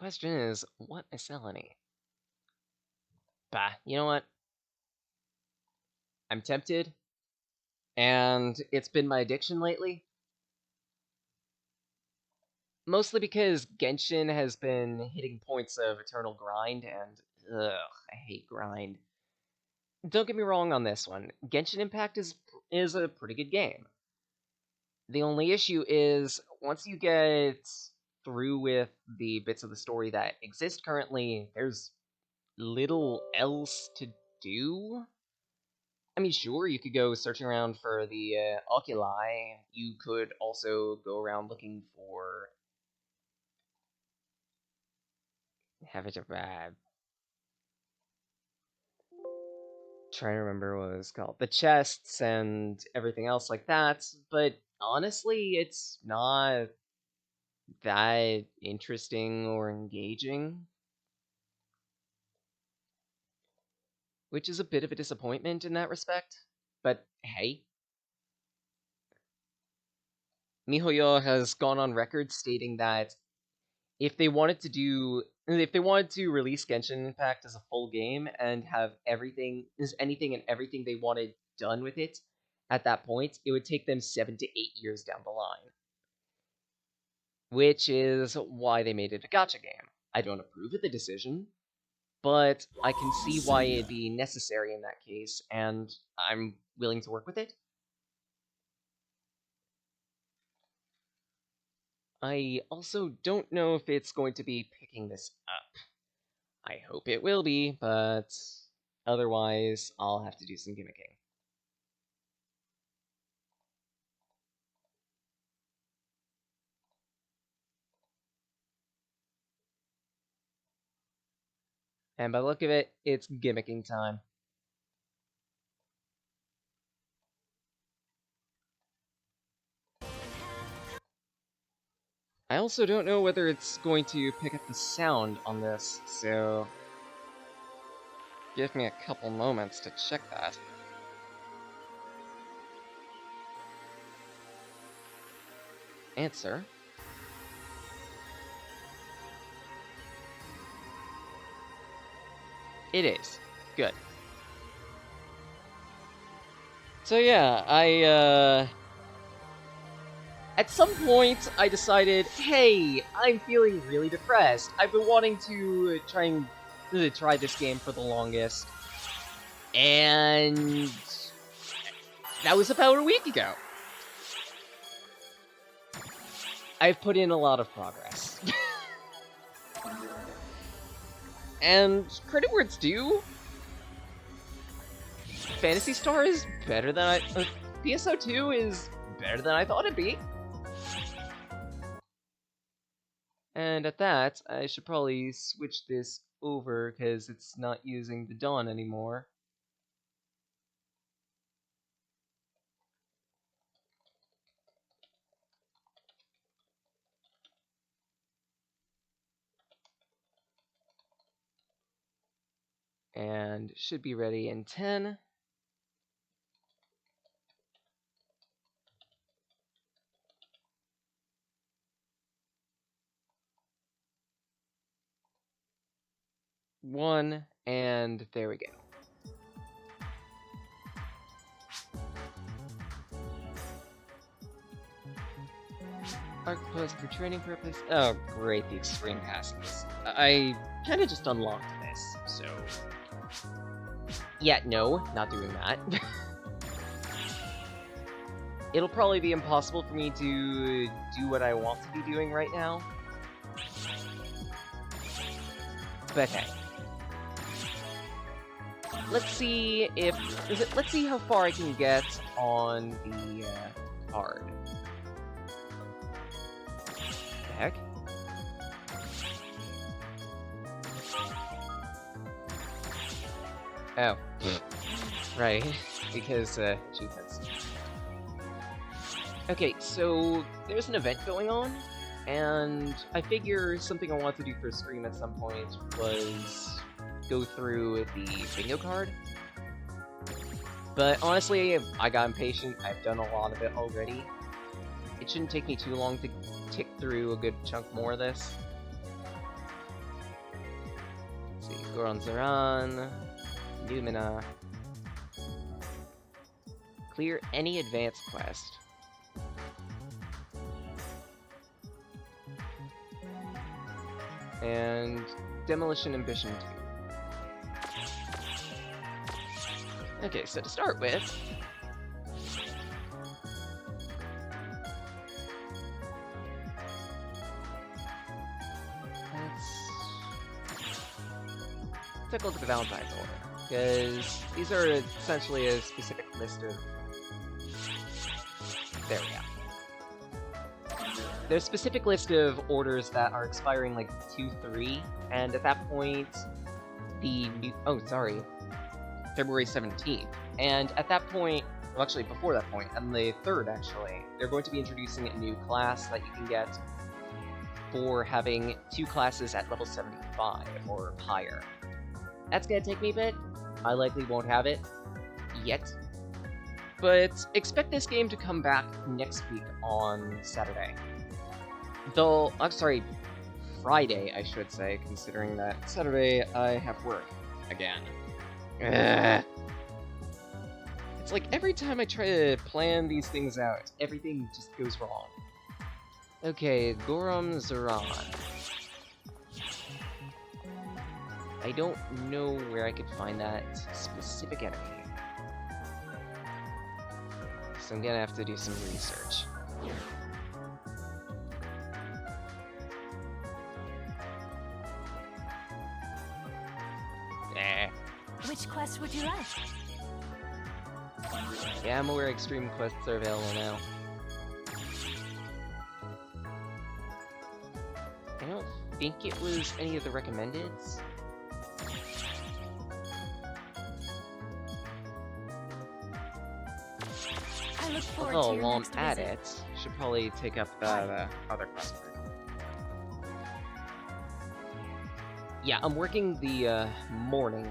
question is, what miscellany? Bah, you know what? I'm tempted, and it's been my addiction lately. Mostly because Genshin has been hitting points of eternal grind, and ugh, I hate grind. Don't get me wrong on this one. Genshin Impact is a pretty good game. The only issue is once you get through with the bits of the story that exist currently, there's little else to do. I mean, sure, you could go searching around for the oculi. You could also go around looking for have it trying to remember what it was called, the chests and everything else like that. But honestly, it's not that interesting or engaging, which is a bit of a disappointment in that respect. But hey, MiHoYo has gone on record stating that if they wanted to release Genshin Impact as a full game and have everything is anything and everything they wanted done with it at that point, it would take them 7 to 8 years down the line. Which is why they made it a gacha game. I don't approve of the decision, but I can see why it'd be necessary in that case, and I'm willing to work with it. I also don't know if it's going to be picking this up. I hope it will be, but otherwise, I'll have to do some gimmicking. And by the look of it, it's gimmicking time. I also don't know whether it's going to pick up the sound on this, so give me a couple moments to check that. Answer. It is. Good. So yeah, at some point, I decided, hey, I'm feeling really depressed. I've been wanting to try this game for the longest. And that was about a week ago. I've put in a lot of progress. And credit where it's due, Phantasy Star is better than PSO2 is better than I thought it'd be. And at that, I should probably switch this over because it's not using the Dawn anymore. And should be ready in 10. One, and there we go. Arc post for training purpose. Oh, great, the extreme passes. I kind of just unlocked this, so. Yeah, no, not doing that. It'll probably be impossible for me to do what I want to be doing right now. But hey. Let's see let's see how far I can get on the card. The heck? Oh. Right. Because, defense. Okay, so there's an event going on, and I figure something I want to do for a stream at some point was go through the bingo card. But honestly, I got impatient. I've done a lot of it already. It shouldn't take me too long to tick through a good chunk more of this. Let's see, Goron Zaran, Numina. Clear any advanced quest. And Demolition Ambition 2. Okay, so to start with, let's take a look at the Valentine's order, because these are essentially a specific list of... There we go. There's a specific list of orders that are expiring like 2-3, and at that point, the new... Oh, sorry. February 17th. And at that point, well, actually before that point, on the 3rd actually, they're going to be introducing a new class that you can get for having 2 classes at level 75 or higher. That's gonna take me a bit. I likely won't have it yet. But expect this game to come back next week on Saturday. Though, I'm sorry, Friday, I should say, considering that Saturday I have work again. Ugh. It's like every time I try to plan these things out, everything just goes wrong. Okay, Goron Zaran. I don't know where I could find that specific enemy. So I'm gonna have to do some research. Which quest would you like? Yeah, I'm aware extreme quests are available now. I don't think it was any of the recommendeds. I look forward to Although, your while I'm next at visit. it, should probably take up that other quest. Yeah, I'm working the morning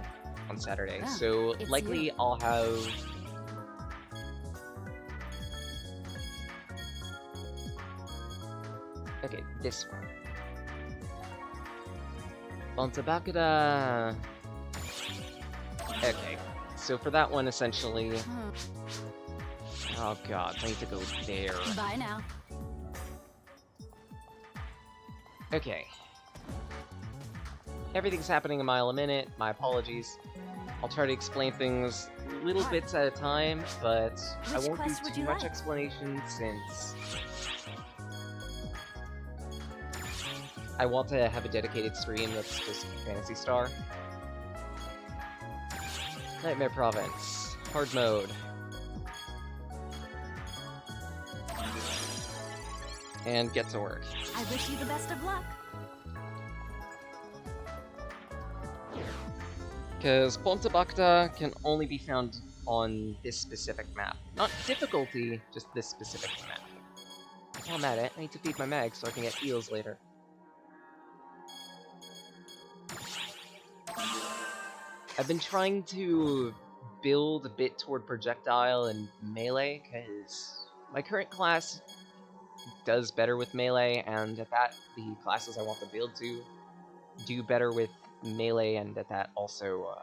on Saturday, Oh, so it's likely you. I'll have... Okay, this one. Bontabakada... Okay, so for that one, essentially... Oh god, I need to go there. Bye now. Okay. Everything's happening a mile a minute, my apologies. I'll try to explain things little bits at a time, but I Which won't do quest would too you much like? explanation since I want to have a dedicated stream that's just Phantasy Star. Nightmare Province. Hard mode. And get to work. I wish you the best of luck. Because Pontabakta can only be found on this specific map. Not difficulty, just this specific map. While I'm at it, I need to feed my mag so I can get heals later. I've been trying to build a bit toward projectile and melee, because my current class does better with melee, and at that, the classes I want to build to do better with melee, and at that also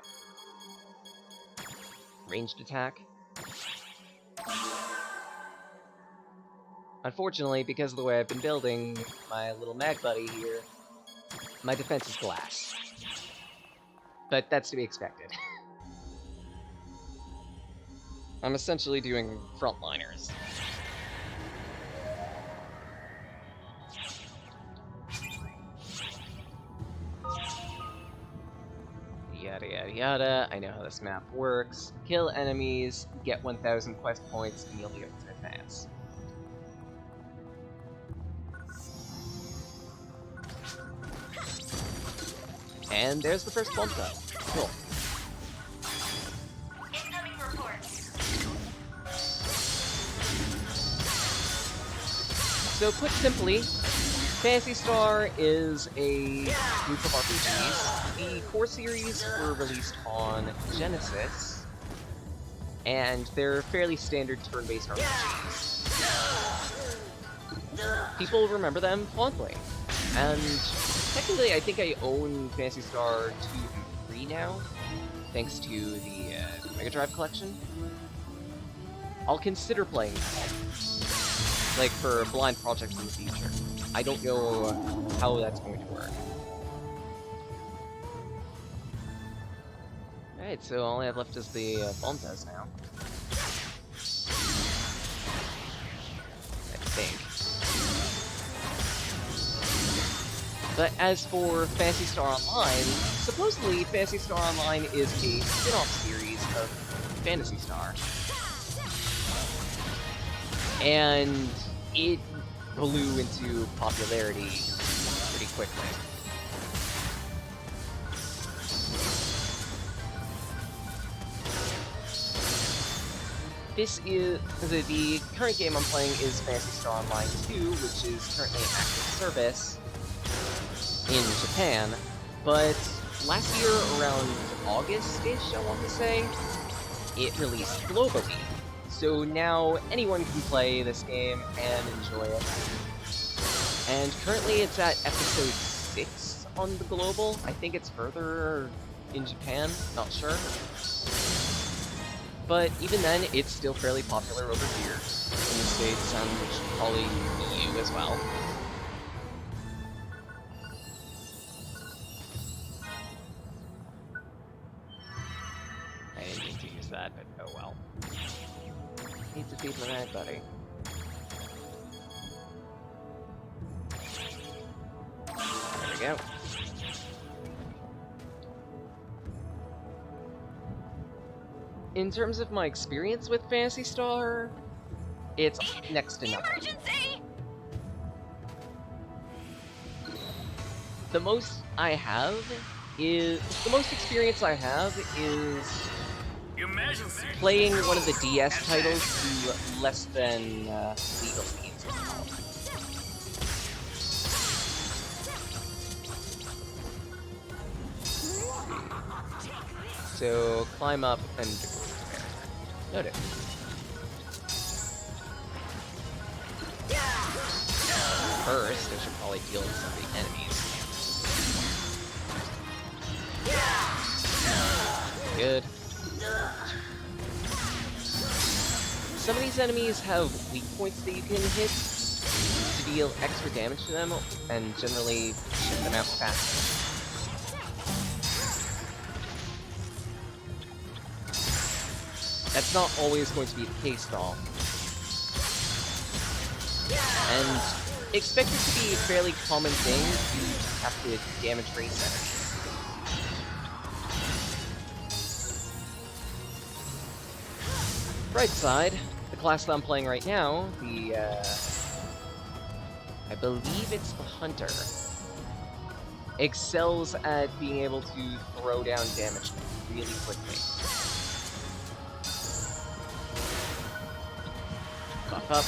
ranged attack. Unfortunately, because of the way I've been building my little mag buddy here, my defense is glass. But that's to be expected. I'm essentially doing frontliners. Yada yada yada, I know how this map works. Kill enemies, get 1000 quest points, and you'll be able to advance. And there's the first bump up. Cool. Incoming report. So put simply, Phantasy Star is a group of RPGs. The core series were released on Genesis, and they're fairly standard turn-based RPGs. People remember them fondly, and Technically, I think I own Phantasy Star 2 and 3 now, thanks to the Mega Drive collection. I'll consider playing that, like for blind projects in the future. I don't know how that's going to work. Alright, so all I have left is the Phantasy now. I think. But as for Phantasy Star Online, supposedly Phantasy Star Online is a spin-off series of Phantasy Star. And it blew into popularity pretty quickly. This is the current game I'm playing is Phantasy Star Online 2, which is currently an active service in Japan, but last year around August-ish, I want to say, it released globally. So now anyone can play this game and enjoy it. And currently it's at episode 6 on the global. I think it's further in Japan, not sure. But even then, it's still fairly popular over here in the States and probably EU as well. I didn't mean to use that, but oh well. Need to feed my mag buddy. There we go. In terms of my experience with Phantasy Star, it's next to nothing. Emergency! The most experience I have is playing one of the DS titles to less than legal means. So climb up and noted. First, I should probably deal with some of the enemies. Good. Some of these enemies have weak points that you can hit to deal extra damage to them, and generally ship them out faster. That's not always going to be the case, though. And expect it to be a fairly common thing to have to damage race enemies. Bright side, the class that I'm playing right now, the, I believe it's the Hunter, excels at being able to throw down damage really quickly. Buff up.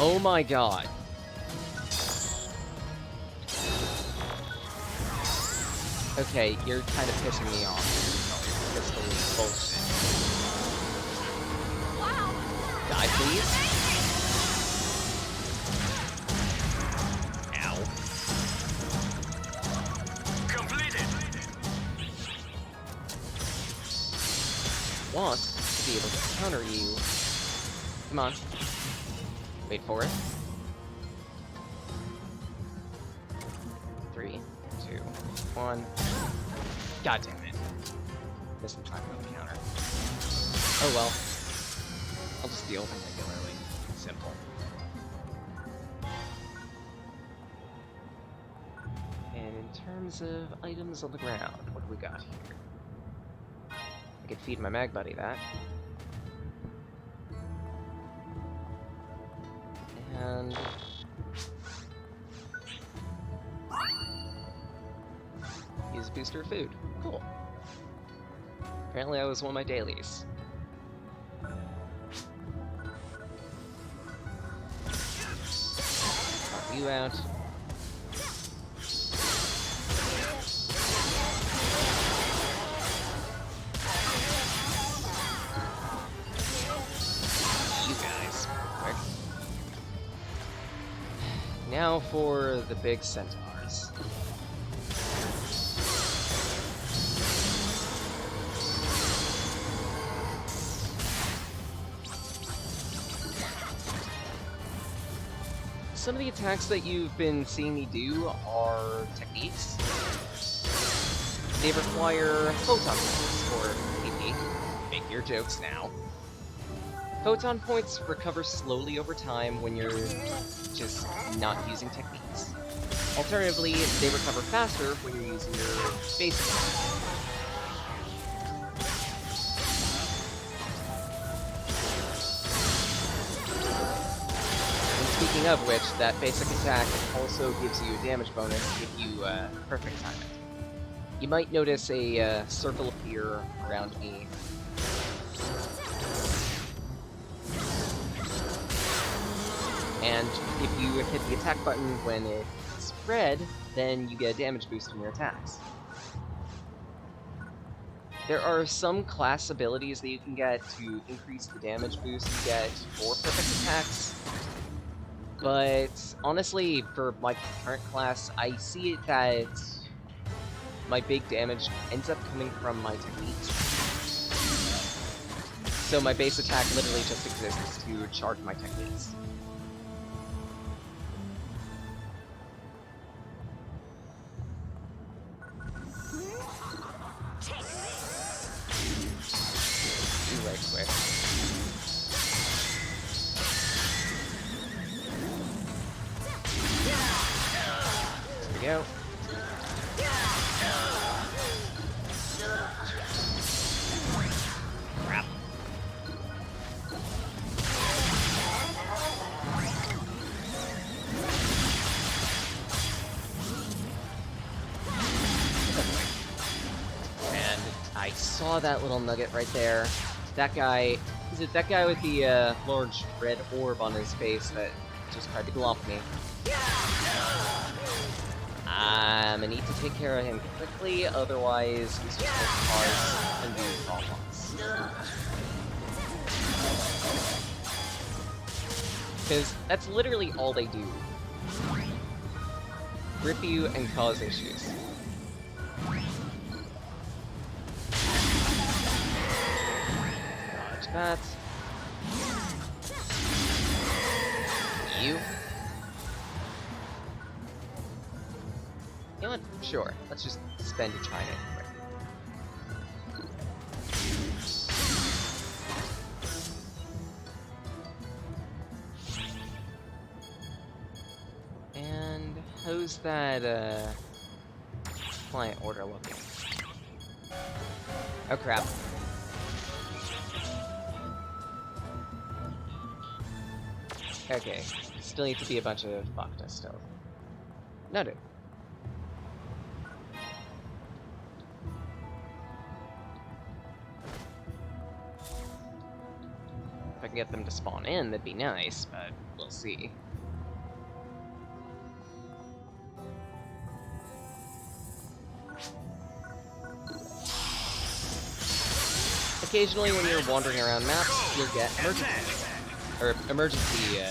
Oh my god. Okay, you're kind of pissing me off. That's the bullshit. Wow! Die, please. Ow. Completed. Want to be able to counter you. Come on. Wait for it. 3, 2, 1. God damn it. Missed the time on the counter. Oh well. I'll just deal with them regularly. Simple. And in terms of items on the ground, what do we got here? I could feed my mag buddy that. And use a booster of food. Cool. Apparently that was one of my dailies. Pop you out. You guys. Quick. Now for the big centaurs. Some of the attacks that you've been seeing me do are techniques. They require photon points for PP. Make your jokes now. Photon points recover slowly over time when you're just not using techniques. Alternatively, they recover faster when you're using your basic attack. Speaking of which, that basic attack also gives you a damage bonus if you perfect time it. You might notice a circle appear around me. And if you hit the attack button when it's red, then you get a damage boost in your attacks. There are some class abilities that you can get to increase the damage boost you get for perfect attacks. But honestly, for my current class, I see it that my big damage ends up coming from my techniques. So my base attack literally just exists to charge my techniques. Do right quick. There we go. Crap. And I saw that little nugget right there. That guy, is it that guy with the large red orb on his face that just tried to glomp me? I'm gonna need to take care of him quickly, otherwise he's just gonna cause undue problems. Because that's literally all they do. Rip you and cause issues. Dodge that. You. You know what? Sure. Let's just spend a China quick. And how's that client order looking? Oh crap. Okay. Still need to be a bunch of Bacta still. Noted. If I can get them to spawn in, that'd be nice, but we'll see. Occasionally when you're wandering around maps, you'll get emergency, in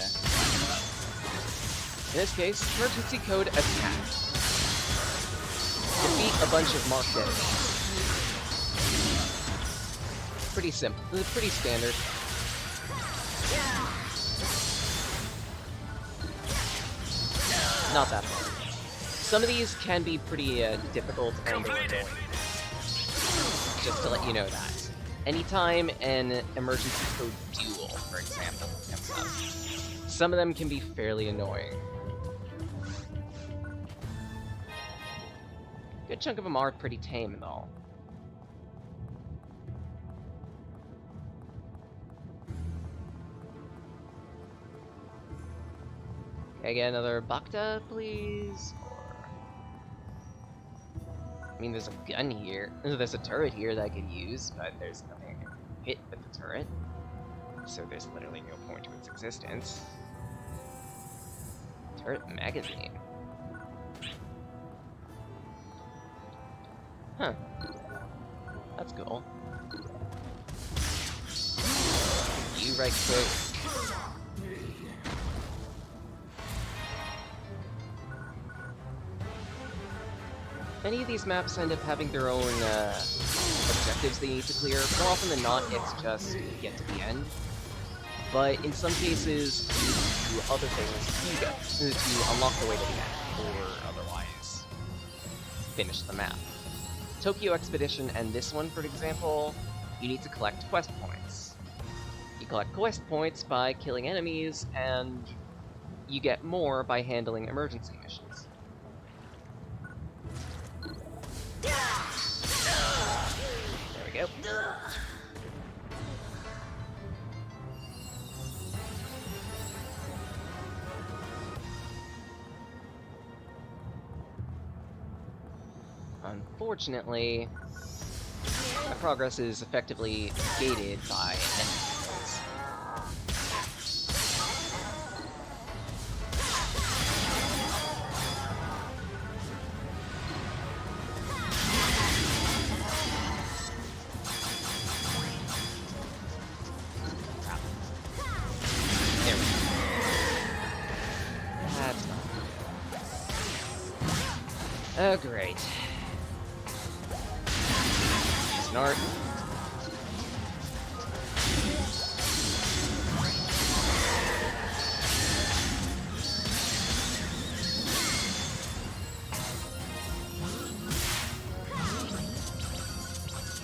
this case, emergency code attack. Defeat a bunch of marked enemies. Pretty simple, pretty standard. Not that hard. Some of these can be pretty difficult and annoying. Just to let you know that. Anytime an emergency code duel, for example, comes up, some of them can be fairly annoying. Good chunk of them are pretty tame, though. Can I get another Bacta, please? I mean, there's a gun here. There's a turret here that I could use, but there's nothing I can hit with the turret. So there's literally no point to its existence. Turret magazine. Huh. That's cool. You right quick. Many of these maps end up having their own objectives they need to clear. More often than not, it's just get to the end. But in some cases, you do other things to get to unlock the way to the end, or otherwise finish the map. Tokyo Expedition and this one, for example, you need to collect quest points. You collect quest points by killing enemies, and you get more by handling emergency missions. There we go. Unfortunately, my progress is effectively gated by enemies. There we go. That's not good. Oh, great. Snart.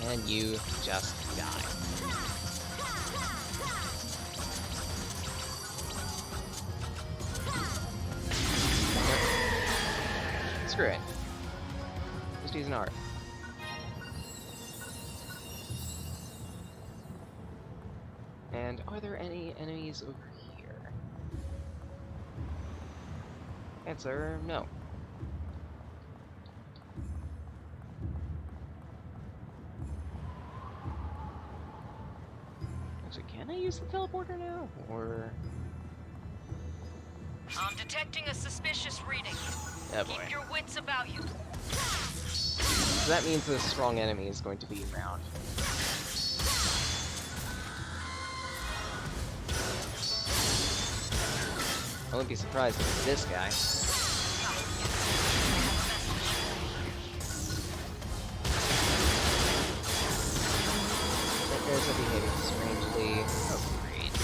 And you just die. Screw it. Just use an art. And are there any enemies over here? Answer, no. Actually, can I use the teleporter now? Or... I'm detecting a suspicious reading. Oh boy. Keep your wits about you. So that means a strong enemy is going to be around. I wouldn't be surprised if it's this guy. That guys are behaving strangely. Oh, great.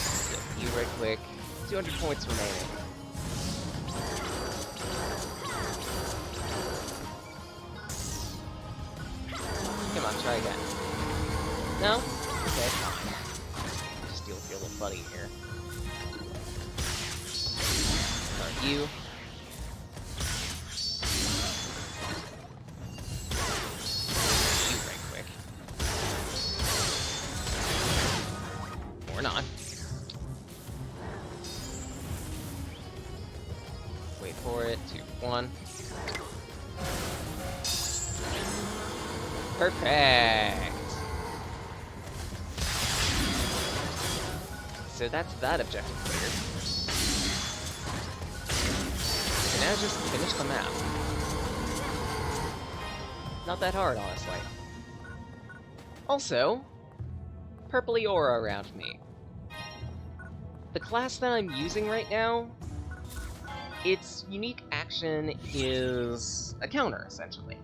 So, you right quick. 200 points remaining. Come on, try again. No? Okay, fine. Just deal with your little buddy here. Start you. You right quick. Or not. Wait for it. 2, 1. Perfect! So that's that objective cleared. So now just finish the map. Not that hard, honestly. Also, purpley aura around me. The class that I'm using right now, its unique action is a counter, essentially.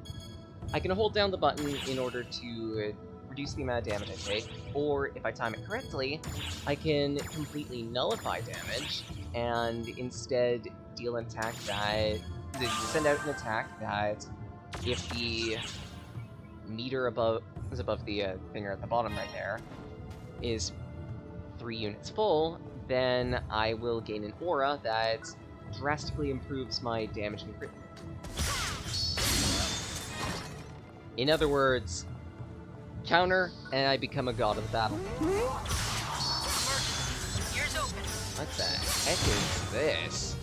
I can hold down the button in order to reduce the amount of damage I take, or if I time it correctly, I can completely nullify damage and instead deal an attack that send out an attack that if the meter above the finger at the bottom right there is 3 units full, then I will gain an aura that drastically improves my damage and crit. In other words, counter, and I become a god of the battle. Ears open. What the heck is this?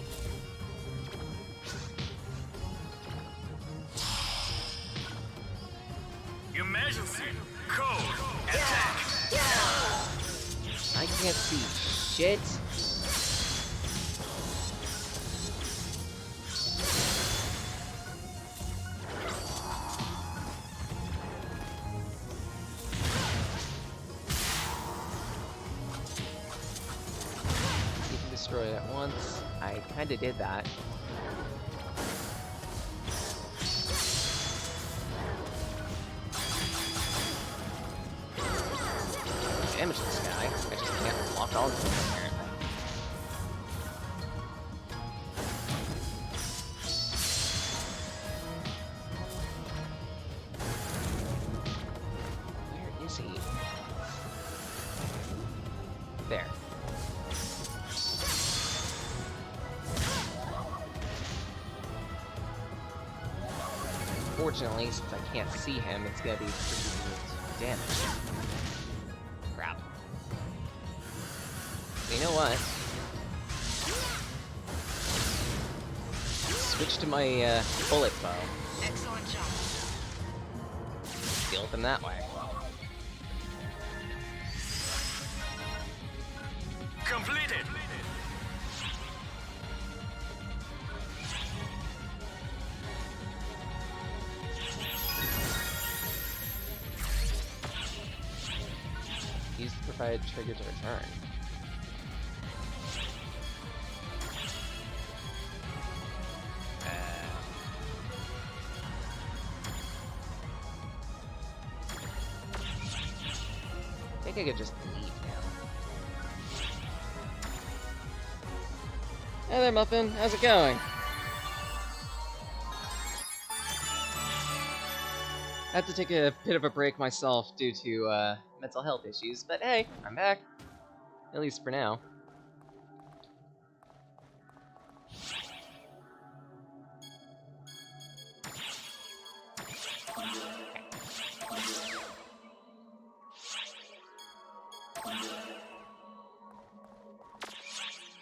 Emergency! Code! Attack! I can't see shit. destroy it at once. I kinda did that. Damage this guy. I just can't lock onto him, apparently. Where is he? There. Fortunately, since I can't see him, it's gonna be pretty good damage. Crap. You know what? Switch to my bullet bow. Excellent job. Deal with them that way. Completed. Use the provided trigger to return. I think I could just leave now. Hey there, Muffin. How's it going? I had to take a bit of a break myself due to mental health issues, but hey, I'm back. At least for now.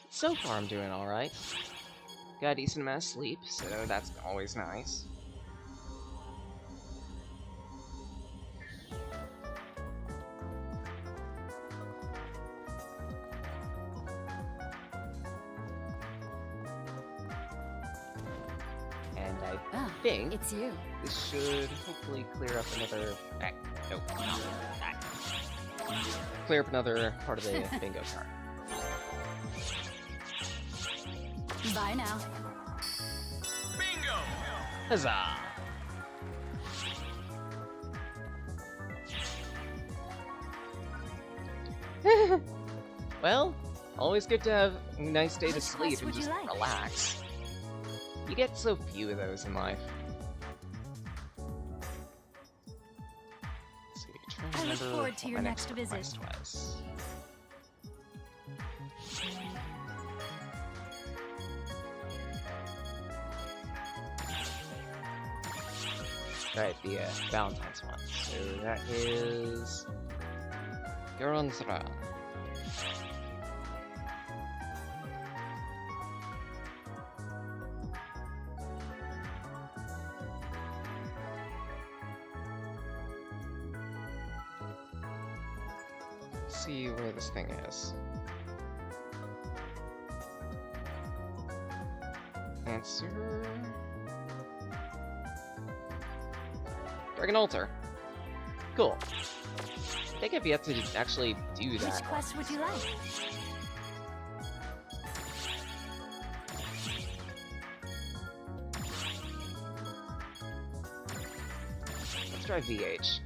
So far, I'm doing alright. Got a decent amount of sleep, so that's always nice. And I think It's you. this should hopefully clear up another... nope. Clear up another part of the bingo card. Bye now. Bingo. Huzzah! Well, always good to have a nice day to Which sleep quest and would you just like? relax. You get so few of those in life. Let's see, try to I look remember forward to what your my next visit. request was. Right, the Valentine's one. So that is Garonzra. Let's see where this thing is. Answer. Dragon Altar. Cool. I think I've yet to actually do Which that. quest would you like? Let's try VH.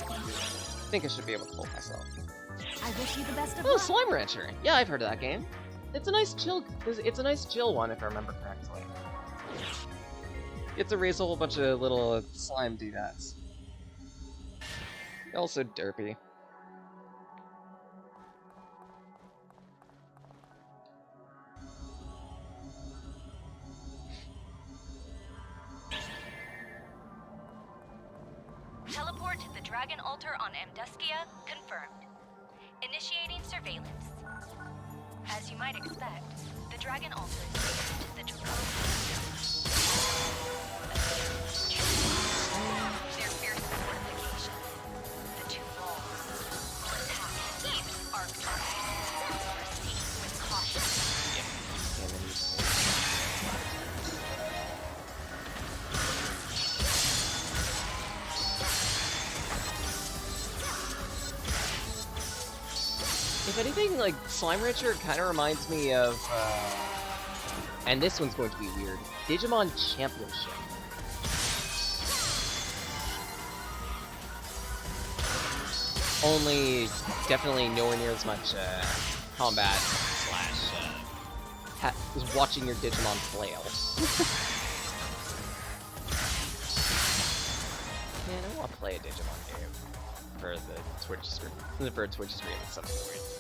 I think I should be able to hold myself. I wish you the best of Oh, luck. Slime Rancher! Yeah, I've heard of that game. It's a nice chill. It's a nice chill one, if I remember correctly. It's a raise a whole bunch of little slime doodads. Also derpy. Teleport to the Dragon Altar on Amduskia confirmed. Initiating surveillance. As you might expect, the Dragon Altar is linked to the Draconian. Their fearsome fortifications. The two walls. Attack each arc target. Proceed with caution. And then you If anything, like, Slime Rancher kind of reminds me of, and this one's going to be weird, Digimon Championship. Only definitely nowhere near as much combat slash watching your Digimon flail. Man, I want to play a Digimon game for the Twitch stream. For a Twitch stream, it's something weird.